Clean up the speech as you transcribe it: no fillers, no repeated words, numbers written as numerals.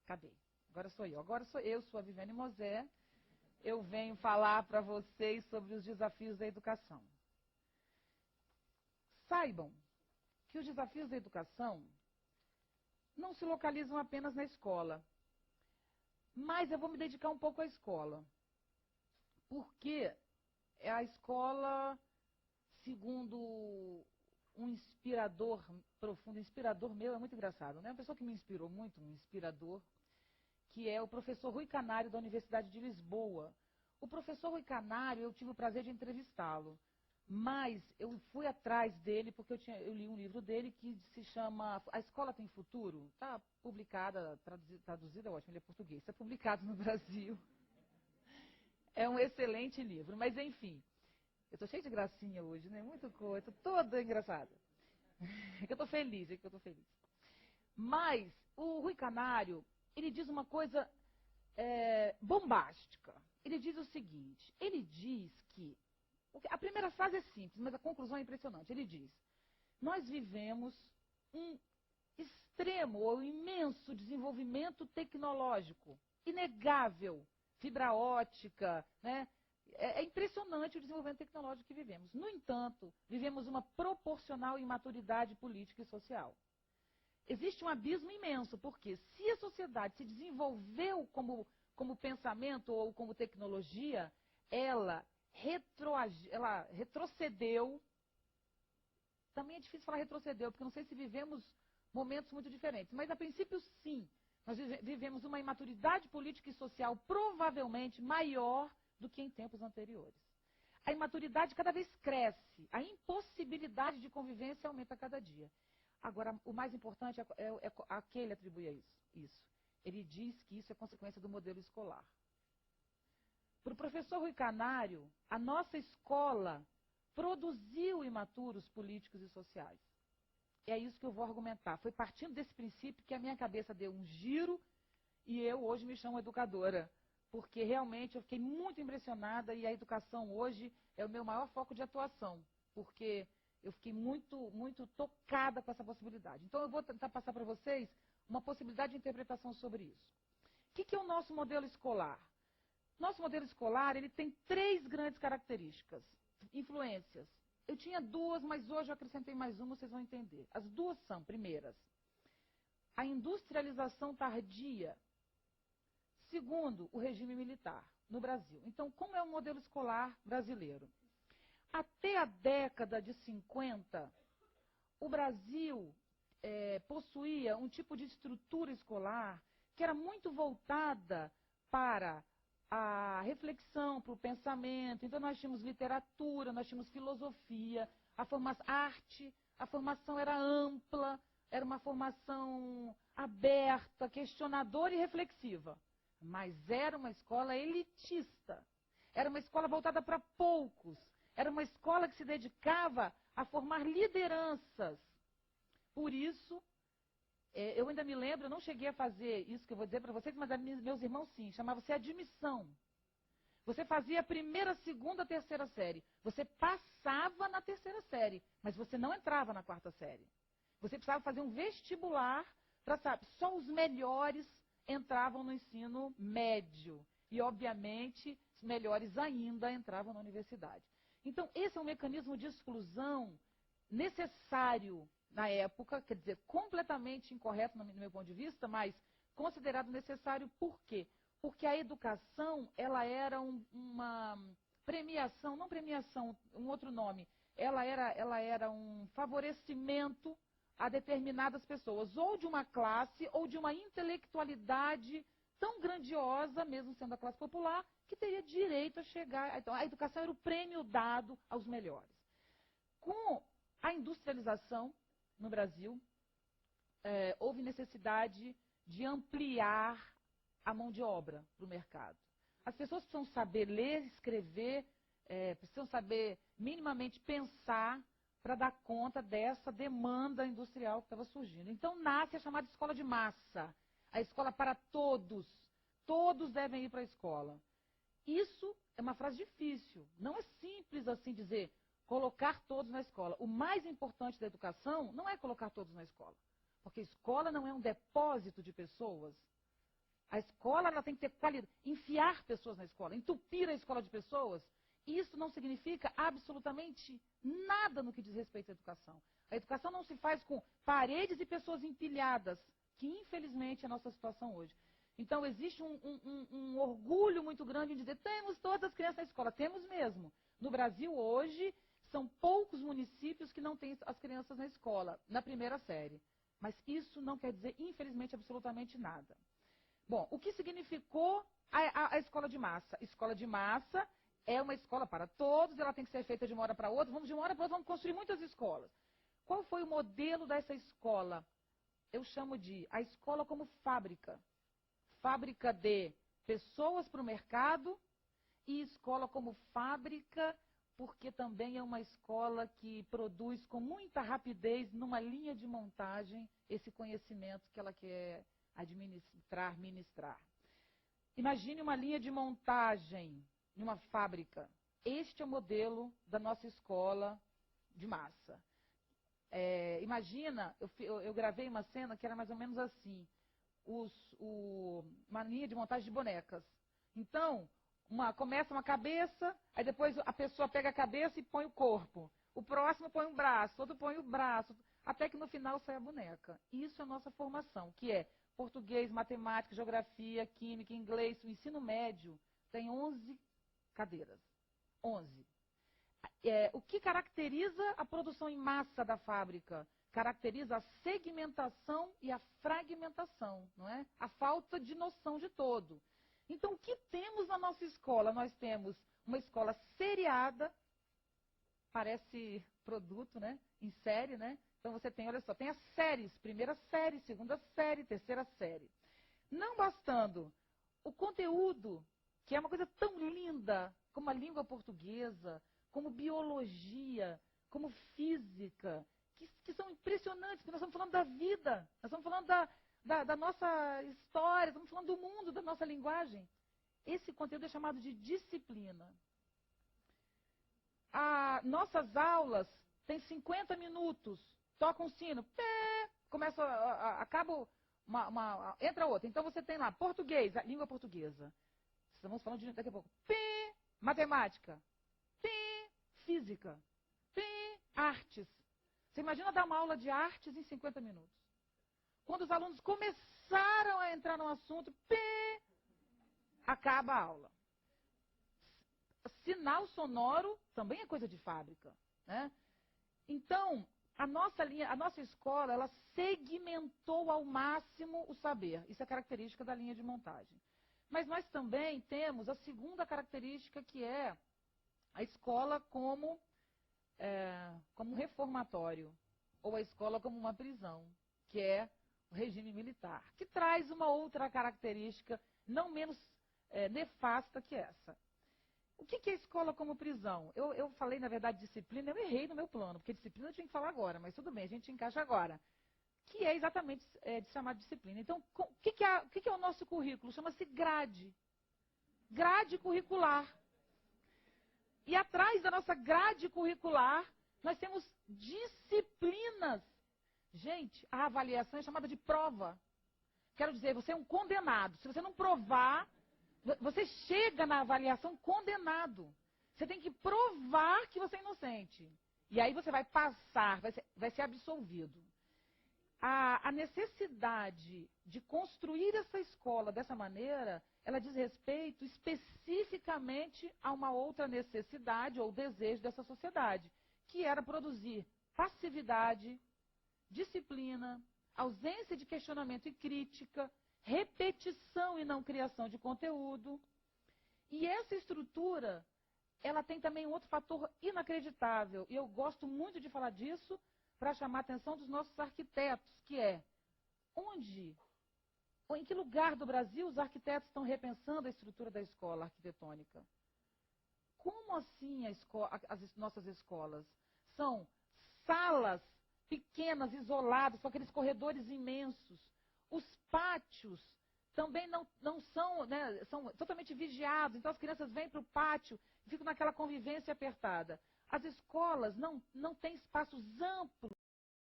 Cadê? Agora sou eu. Agora sou a Viviane Mosé. Eu venho falar para vocês sobre os desafios da educação. Saibam que os desafios da educação não se localizam apenas na escola. Mas eu vou me dedicar um pouco à escola. Porque a escola, segundo um inspirador profundo, inspirador meu é muito engraçado, né? Uma pessoa que me inspirou muito, um inspirador, que é o professor Rui Canário, da Universidade de Lisboa. O professor Rui Canário, eu tive o prazer de entrevistá-lo, mas eu fui atrás dele porque eu li um livro dele que se chama A Escola Tem Futuro. Está publicada, traduzida, ótimo, ele é português, está publicado no Brasil. É um excelente livro, mas enfim, eu estou cheia de gracinha hoje, né? Muita coisa, estou toda engraçada. É que eu estou feliz, Mas o Rui Canário, ele diz uma coisa bombástica. Ele diz o seguinte, ele diz que, a primeira frase é simples, mas a conclusão é impressionante. Ele diz, nós vivemos um extremo ou imenso desenvolvimento tecnológico, inegável, fibra ótica, né? É impressionante o desenvolvimento tecnológico que vivemos. No entanto, vivemos uma proporcional imaturidade política e social. Existe um abismo imenso, porque se a sociedade se desenvolveu como pensamento ou como tecnologia, ela retrocedeu. Também é difícil falar retrocedeu, porque não sei se vivemos momentos muito diferentes. Mas, a princípio, sim. Nós vivemos uma imaturidade política e social provavelmente maior do que em tempos anteriores. A imaturidade cada vez cresce. A impossibilidade de convivência aumenta a cada dia. Agora, o mais importante é a que ele atribui isso. Ele diz que isso é consequência do modelo escolar. Para o professor Rui Canário, a nossa escola produziu imaturos políticos e sociais. É isso que eu vou argumentar. Foi partindo desse princípio que a minha cabeça deu um giro e eu hoje me chamo educadora. Porque realmente eu fiquei muito impressionada e a educação hoje é o meu maior foco de atuação. Porque eu fiquei muito tocada com essa possibilidade. Então eu vou tentar passar para vocês uma possibilidade de interpretação sobre isso. O que é o nosso modelo escolar? Nosso modelo escolar ele tem 3 grandes características, influências. Eu tinha 2, mas hoje eu acrescentei mais uma, vocês vão entender. As 2 são, primeiras, a industrialização tardia. Segundo, o regime militar no Brasil. Então, como é o modelo escolar brasileiro? Até a década de 50, o Brasil possuía um tipo de estrutura escolar que era muito voltada para a reflexão, para o pensamento. Então, nós tínhamos literatura, nós tínhamos filosofia, arte, a formação era ampla, era uma formação aberta, questionadora e reflexiva. Mas era uma escola elitista. Era uma escola voltada para poucos. Era uma escola que se dedicava a formar lideranças. Por isso, eu ainda me lembro, eu não cheguei a fazer isso que eu vou dizer para vocês, mas meus irmãos sim, chamava-se admissão. Você fazia a primeira, segunda, terceira série. Você passava na terceira série, mas você não entrava na 4ª série. Você precisava fazer um vestibular para saber, só os melhores entravam no ensino médio. E, obviamente, os melhores ainda entravam na universidade. Então, esse é um mecanismo de exclusão necessário na época, quer dizer, completamente incorreto no meu ponto de vista, mas considerado necessário por quê? Porque a educação, ela era uma premiação, não premiação, um outro nome, ela era um favorecimento a determinadas pessoas, ou de uma classe, ou de uma intelectualidade tão grandiosa, mesmo sendo a classe popular, que teria direito a chegar. Então, a educação era o prêmio dado aos melhores. Com a industrialização no Brasil, houve necessidade de ampliar a mão de obra para o mercado. As pessoas precisam saber ler, escrever, precisam saber minimamente pensar para dar conta dessa demanda industrial que estava surgindo. Então nasce a chamada escola de massa, a escola para todos. Todos devem ir para a escola. Isso é uma frase difícil. Não é simples assim dizer, colocar todos na escola. O mais importante da educação não é colocar todos na escola. Porque a escola não é um depósito de pessoas. A escola ela tem que ter qualidade, enfiar pessoas na escola, entupir a escola de pessoas. Isso não significa absolutamente nada no que diz respeito à educação. A educação não se faz com paredes e pessoas empilhadas, que infelizmente é a nossa situação hoje. Então existe um orgulho muito grande em dizer, temos todas as crianças na escola, temos mesmo. No Brasil hoje, são poucos municípios que não têm as crianças na escola, na primeira série. Mas isso não quer dizer, infelizmente, absolutamente nada. Bom, o que significou a escola de massa? Escola de massa é uma escola para todos, ela tem que ser feita de uma hora para outra, vamos de uma hora para outra, vamos construir muitas escolas. Qual foi o modelo dessa escola? Eu chamo de a escola como fábrica. Fábrica de pessoas para o mercado e escola como fábrica, porque também é uma escola que produz com muita rapidez, numa linha de montagem, esse conhecimento que ela quer ministrar. Imagine uma linha de montagem em uma fábrica. Este é o modelo da nossa escola de massa. Imagina, eu gravei uma cena que era mais ou menos assim, uma linha de montagem de bonecas. Então, começa uma cabeça, aí depois a pessoa pega a cabeça e põe o corpo. O próximo põe um braço, outro põe o braço, até que no final sai a boneca. Isso é a nossa formação, que é português, matemática, geografia, química, inglês. O ensino médio tem 11 cadeiras. 11. O que caracteriza a produção em massa da fábrica? Caracteriza a segmentação e a fragmentação, não é? A falta de noção de todo. Então, o que temos na nossa escola? Nós temos uma escola seriada, parece produto, né? Em série, né? Então você tem, olha só, tem as séries, primeira série, segunda série, terceira série. Não bastando o conteúdo, que é uma coisa tão linda como a língua portuguesa, como biologia, como física, que são impressionantes, porque nós estamos falando da vida, nós estamos falando da nossa história, estamos falando do mundo, da nossa linguagem. Esse conteúdo é chamado de disciplina. Nossas aulas têm 50 minutos, toca um sino, pé, acaba entra outra. Então você tem lá português, a língua portuguesa. Estamos falando daqui a pouco. Pé, matemática. Pé, física. Pé, artes. Você imagina dar uma aula de artes em 50 minutos. Quando os alunos começaram a entrar no assunto, pé, acaba a aula. Sinal sonoro também é coisa de fábrica, né? Então, a nossa escola, ela segmentou ao máximo o saber. Isso é característica da linha de montagem. Mas nós também temos a segunda característica, que é a escola como um reformatório, ou a escola como uma prisão, que é o regime militar, que traz uma outra característica não menos nefasta que essa. O que é escola como prisão? Eu falei, na verdade, disciplina, eu errei no meu plano, porque disciplina eu tinha que falar agora, mas tudo bem, a gente encaixa agora. Que é exatamente de chamar de disciplina. Então, o que é o nosso currículo? Chama-se grade. Grade curricular. E atrás da nossa grade curricular, nós temos disciplinas. Gente, a avaliação é chamada de prova. Quero dizer, você é um condenado. Se você não provar, você chega na avaliação condenado. Você tem que provar que você é inocente. E aí você vai passar, vai ser absolvido. A necessidade de construir essa escola dessa maneira, ela diz respeito especificamente a uma outra necessidade ou desejo dessa sociedade, que era produzir passividade, disciplina, ausência de questionamento e crítica, repetição e não criação de conteúdo. E essa estrutura, ela tem também um outro fator inacreditável, e eu gosto muito de falar disso, para chamar a atenção dos nossos arquitetos, que é em que lugar do Brasil os arquitetos estão repensando a estrutura da escola arquitetônica? Como assim as nossas escolas? São salas pequenas, isoladas, com aqueles corredores imensos. Os pátios também não são, né, são totalmente vigiados, então as crianças vêm para o pátio e ficam naquela convivência apertada. As escolas não têm espaços amplos